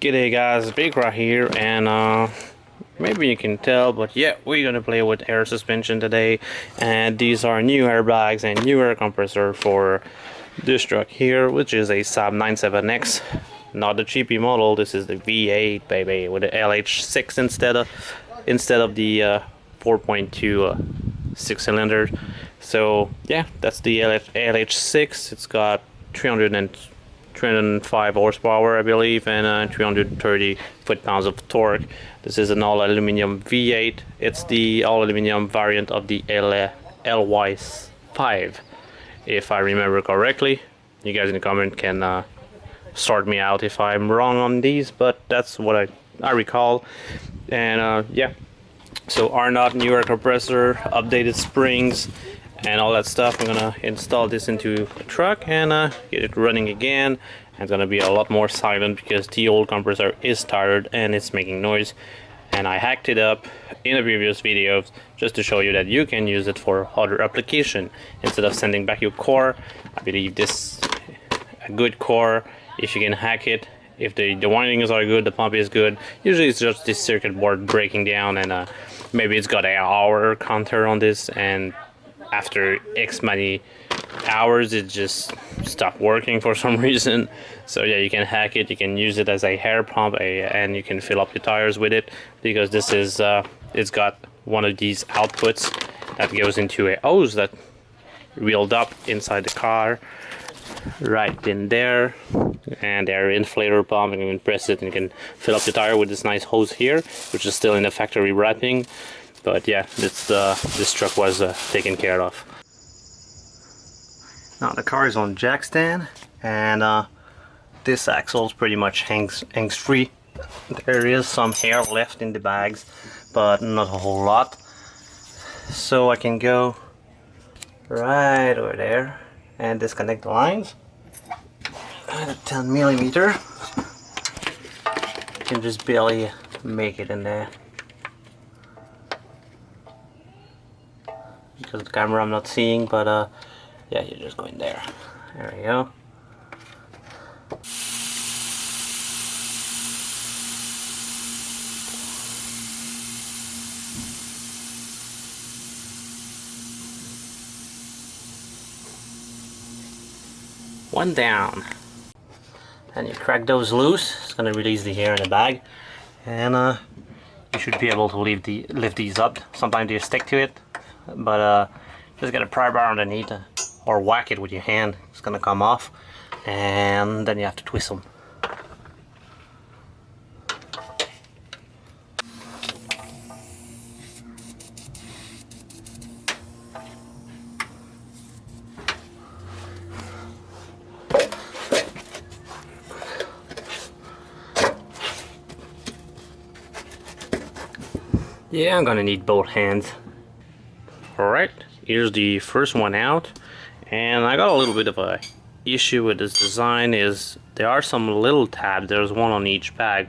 G'day guys, Big Ra here, and maybe you can tell, but yeah, we're gonna play with air suspension today, and these are new airbags and new air compressor for this truck here, which is a Saab 97X, not the cheapy model. This is the V8 baby with the LH6 instead of the 4.2 6-cylinder. So yeah, that's the LH6. It's got 305 horsepower, I believe, and 330 foot-pounds of torque. This is an all-aluminum V8. It's the all-aluminum variant of the LY5, if I remember correctly. You guys in the comment can sort me out if I'm wrong on these, but that's what I recall. And yeah, so R-Knot, new air compressor, updated springs, and all that stuff. I'm gonna install this into the truck and get it running again. And it's gonna be a lot more silent because the old compressor is tired and it's making noise. And I hacked it up in the previous videos just to show you that you can use it for other application instead of sending back your core. I believe this a good core if you can hack it. If the windings are good, the pump is good. Usually it's just this circuit board breaking down, and maybe it's got an hour counter on this, and after X many hours it just stopped working for some reason. So yeah, you can hack it, you can use it as a air pump, and you can fill up your tires with it, because this is it's got one of these outputs that goes into a hose that wheeled up inside the car right in there, and their inflator pump, and you can press it and you can fill up the tire with this nice hose here, which is still in the factory wrapping. But yeah, this truck was taken care of. Now the car is on jack stand, and this axle pretty much hangs free. There is some hair left in the bags, but not a whole lot. So I can go right over there and disconnect the lines at a 10mm. You can just barely make it in there. Because of the camera I'm not seeing, but yeah, you're just going there. There we go. One down. And you crack those loose. It's gonna release the air in the bag, and you should be able to lift these up. Sometimes they stick to it, but just get a pry bar underneath, or whack it with your hand. It's gonna come off, and then you have to twist them. Yeah, I'm gonna need both hands. Alright, here's the first one out, and I got a little bit of a issue with this design. Is there are some little tabs, there's one on each bag,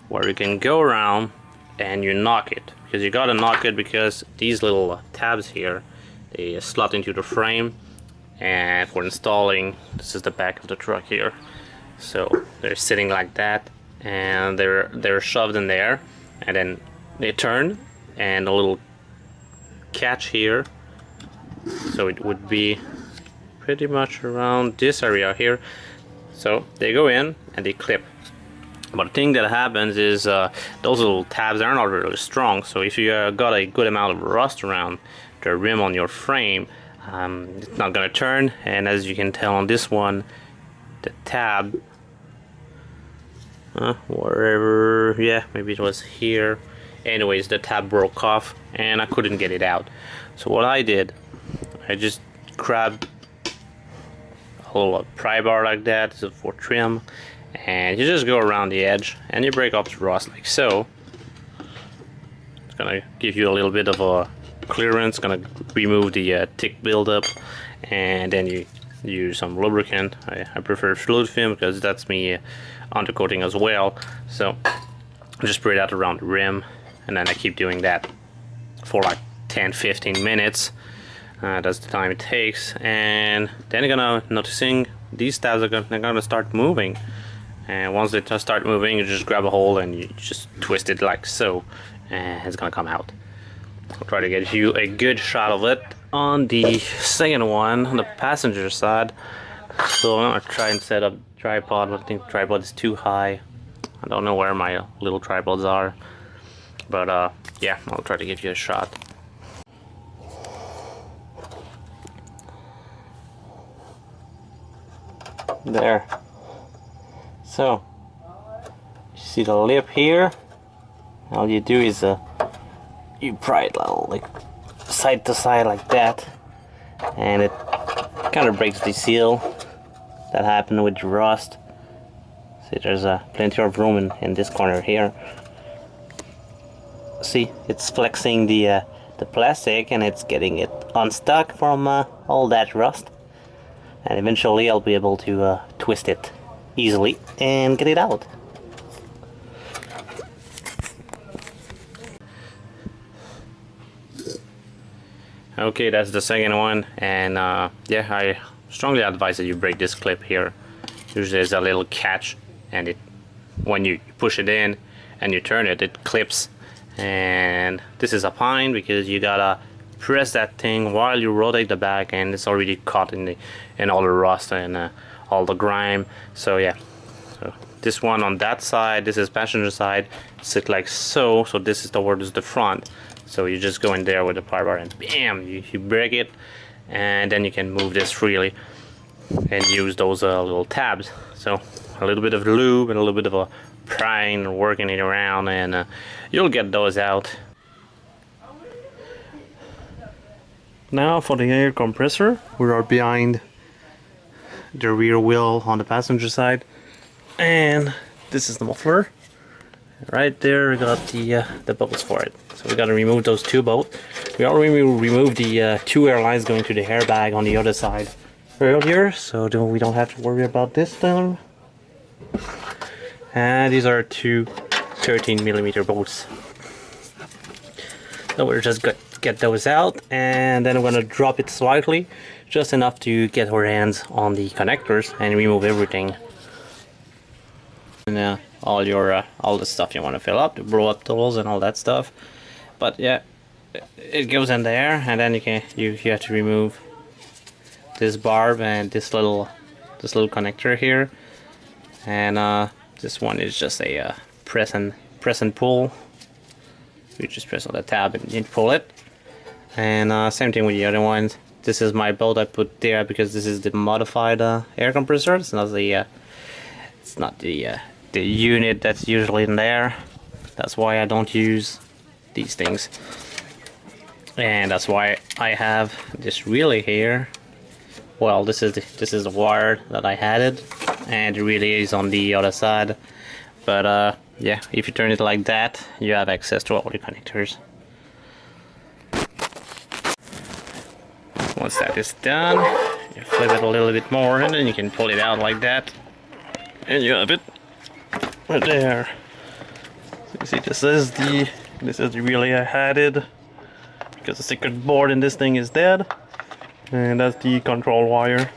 where you can go around and you knock it, because you gotta knock it because these little tabs here, they slot into the frame, and for installing, this is the back of the truck here, so they're sitting like that, and they're shoved in there, and then they turn, and a little catch here, so it would be pretty much around this area here. So they go in and they clip, but the thing that happens is those little tabs are not really strong, so if you got a good amount of rust around the rim on your frame, it's not gonna turn. And as you can tell on this one, the tab wherever, yeah, maybe it was here. Anyways, the tab broke off and I couldn't get it out. So what I did, I just grabbed a little pry bar like that. This is for trim, and you just go around the edge and you break off the rust like so. It's gonna give you a little bit of a clearance, gonna remove the thick buildup, and then you use some lubricant. I prefer fluid film because that's me undercoating as well. So just spray that around the rim, and then I keep doing that for like 10-15 minutes. That's the time it takes, and then you're gonna noticing these tabs are gonna start moving, and once they start moving, you just grab a hole and you just twist it like so, and it's gonna come out. I'll try to get you a good shot of it on the second one on the passenger side. So I'm gonna try and set up tripod, but I think the tripod is too high. I don't know where my little tripods are, but yeah, I'll try to give you a shot. There. So you see the lip here. All you do is you pry it like side to side like that, and it kind of breaks the seal that happened with the rust. See, there's plenty of room in this corner here. See, it's flexing the plastic, and it's getting it unstuck from all that rust. And eventually I'll be able to twist it easily and get it out. Okay, that's the second one, and yeah, I strongly advise that you break this clip here. Usually there's a little catch, and it, when you push it in and you turn it, it clips. And this is a pine because you gotta press that thing while you rotate the back, and it's already caught in all the rust and all the grime. So yeah, so this one on that side, this is passenger side, sit like so. So this is towards the front. So you just go in there with the pry bar and bam, you break it, and then you can move this freely and use those little tabs. So a little bit of lube and a little bit of a prying, working it around, and you'll get those out. Now for the air compressor, we are behind the rear wheel on the passenger side, and this is the muffler. Right there we got the bolts for it. So we gotta remove those two bolts. We already removed the two air lines going to the airbag on the other side earlier, so we don't have to worry about this time. And these are two 13mm bolts. So we're just gonna get those out, and then we're gonna drop it slightly, just enough to get our hands on the connectors and remove everything. And all the stuff you want to fill up, the blow up tools and all that stuff. But yeah, it goes in there, and then you have to remove this barb and this little connector here, and this one is just a press and pull. You just press on the tab and you pull it, and same thing with the other ones. This is my bolt I put there because this is the modified air compressor. It's not the unit that's usually in there. That's why I don't use these things, and that's why I have this relay here. Well, this is the wire that I had it, and the relay is on the other side. But yeah, if you turn it like that, you have access to all the connectors. Once that is done, you flip it a little bit more, and then you can pull it out like that, and you have it right there. So you see, this is the relay I had it, because the circuit board in this thing is dead, and that's the control wire.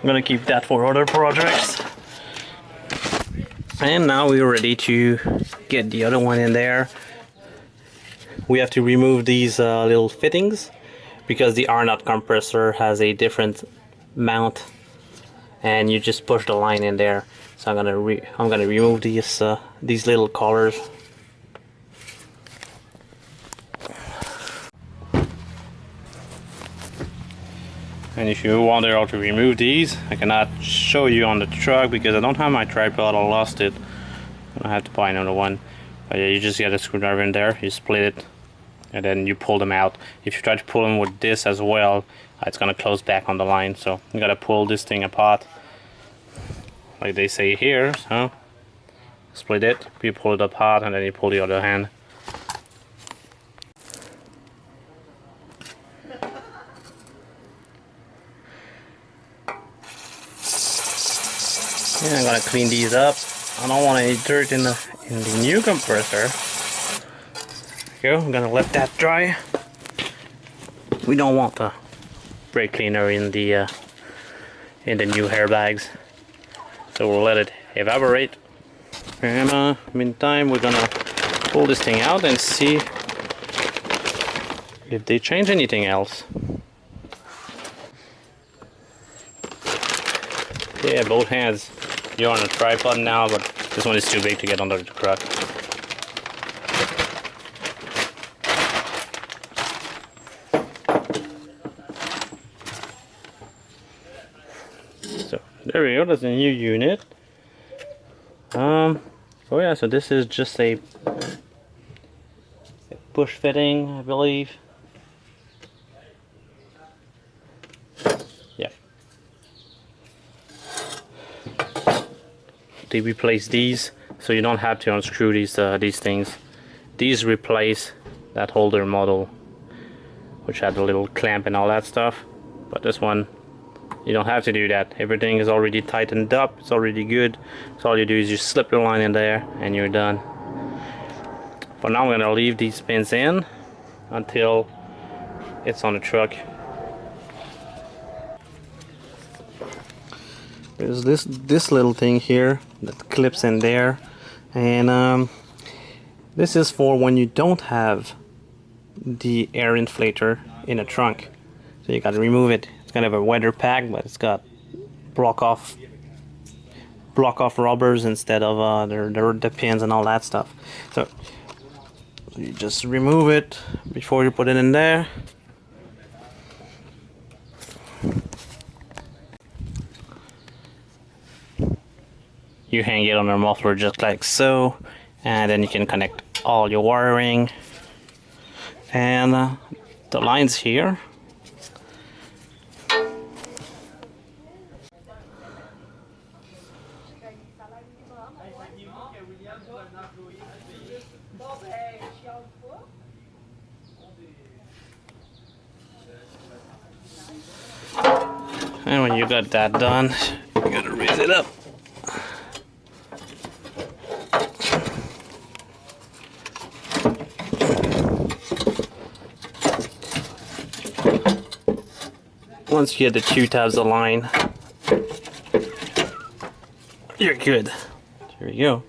I'm gonna keep that for other projects. And now we're ready to get the other one in there. We have to remove these little fittings because the R-nut compressor has a different mount, and you just push the line in there. So I'm gonna remove these little collars. And if you wonder how to remove these, I cannot show you on the truck because I don't have my tripod. I lost it. I have to buy another one. But yeah, you just get a screwdriver in there, you split it, and then you pull them out. If you try to pull them with this as well, it's gonna close back on the line. So you gotta pull this thing apart, like they say here. So split it, you pull it apart, and then you pull the other hand. Yeah, I'm gonna clean these up. I don't want any dirt in the new compressor. There we go. I'm gonna let that dry. We don't want the brake cleaner in the new airbags, so we'll let it evaporate. And meantime, we're gonna pull this thing out and see if they change anything else. Yeah, both hands. You're on a tripod now, but this one is too big to get under the truck. So there we go. That's a new unit. Oh yeah. So this is just a push fitting, I believe. Yeah. They replace these, so you don't have to unscrew these things. These replace that older model, which had the little clamp and all that stuff. But this one, you don't have to do that. Everything is already tightened up. It's already good. So all you do is you slip the line in there, and you're done. For now, I'm gonna leave these pins in until it's on the truck. There's this little thing here that clips in there, and this is for when you don't have the air inflator in a trunk. So you got to remove it. It's kind of a weather pack, but it's got block off rubbers instead of the pins and all that stuff. So you just remove it before you put it in there. You hang it on the muffler just like so, and then you can connect all your wiring and the lines here. And when you got that done, you gotta raise it up. Once you get the two tabs aligned, you're good. Here we go.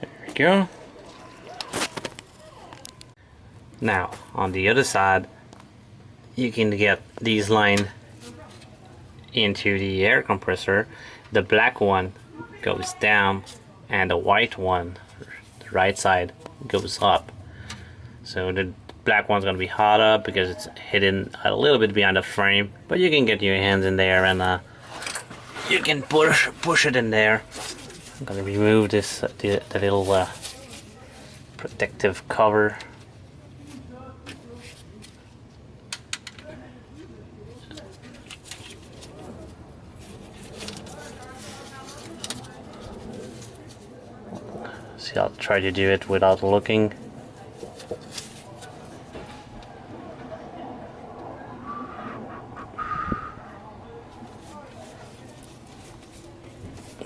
There we go. Now, on the other side, you can get these lined into the air compressor. The black one goes down, and the white one, the right side, goes up. So the black one's gonna be hot up because it's hidden a little bit behind the frame, but you can get your hands in there and you can push it in there. I'm gonna remove this the little protective cover. See, I'll try to do it without looking.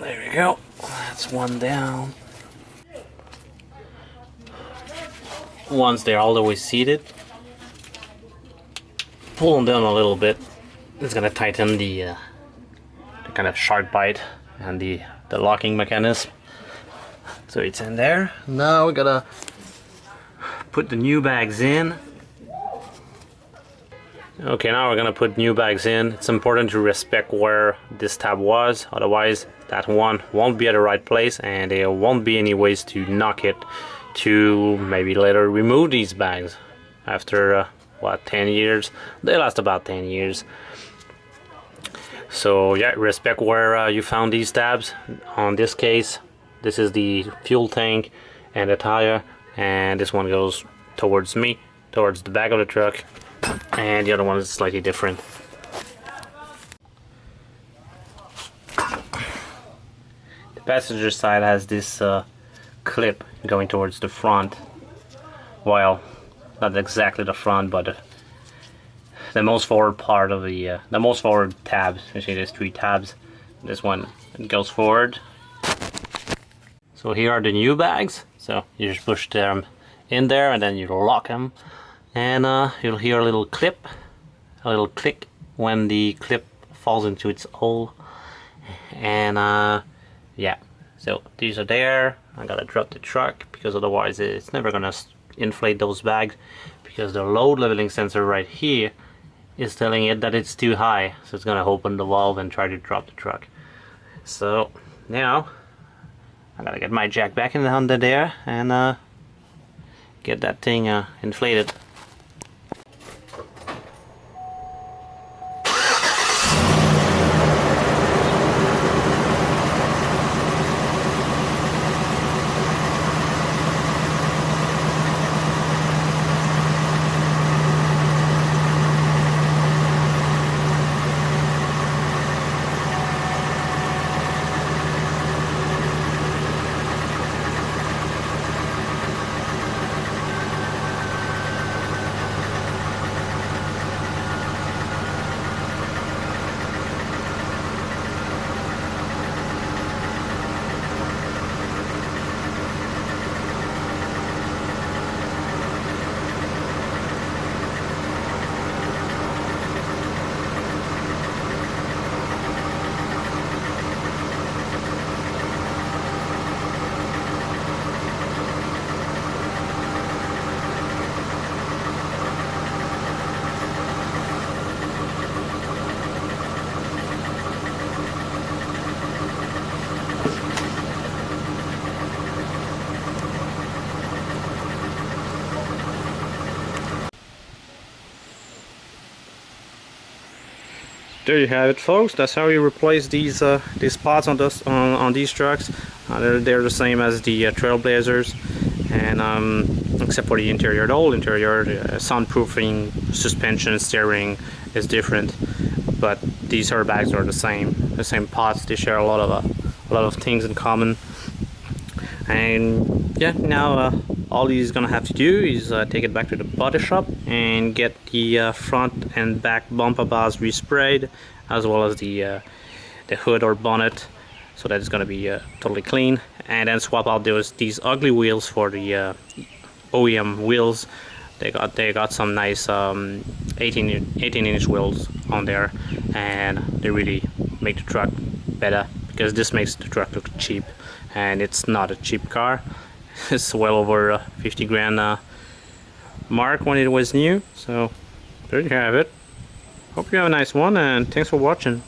There we go. That's one down. Once they're all the way seated, pull them down a little bit. It's gonna tighten the kind of shark bite and the locking mechanism. So it's in there. Now we gotta put the new bags in. Okay, now we're gonna put new bags in. It's important to respect where this tab was, otherwise that one won't be at the right place and there won't be any ways to knock it to maybe later remove these bags after what, 10 years? They last about 10 years. So yeah, respect where you found these tabs. On this case, this is the fuel tank and the tire, and this one goes towards me, towards the back of the truck, and the other one is slightly different. The passenger side has this clip going towards the front. Well, not exactly the front, but the most forward part of the most forward tabs. You see there's 3 tabs. This one goes forward. So here are the new bags. So you just push them in there and then you lock them, and you'll hear a little clip, a little click when the clip falls into its hole. And yeah, so these are there. I gotta drop the truck because otherwise it's never gonna inflate those bags, because the load leveling sensor right here is telling it that it's too high, so it's gonna open the valve and try to drop the truck. So now I gotta get my jack back in the under there and get that thing inflated. There you have it, folks. That's how you replace these parts on these trucks. They're the same as the Trailblazers, and except for the interior. The whole interior, soundproofing, suspension, steering is different, but these airbags are the same. The same parts. They share a lot of things in common. And yeah, now all he's gonna have to do is take it back to the body shop and get the front and back bumper bars resprayed, as well as the hood or bonnet, so that it's gonna be totally clean. And then swap out these ugly wheels for the OEM wheels. They got some nice 18-inch wheels on there, and they really make the truck better, because this makes the truck look cheap, and it's not a cheap car. It's well over 50 grand mark when it was new. So there you have it. Hope you have a nice one, and thanks for watching.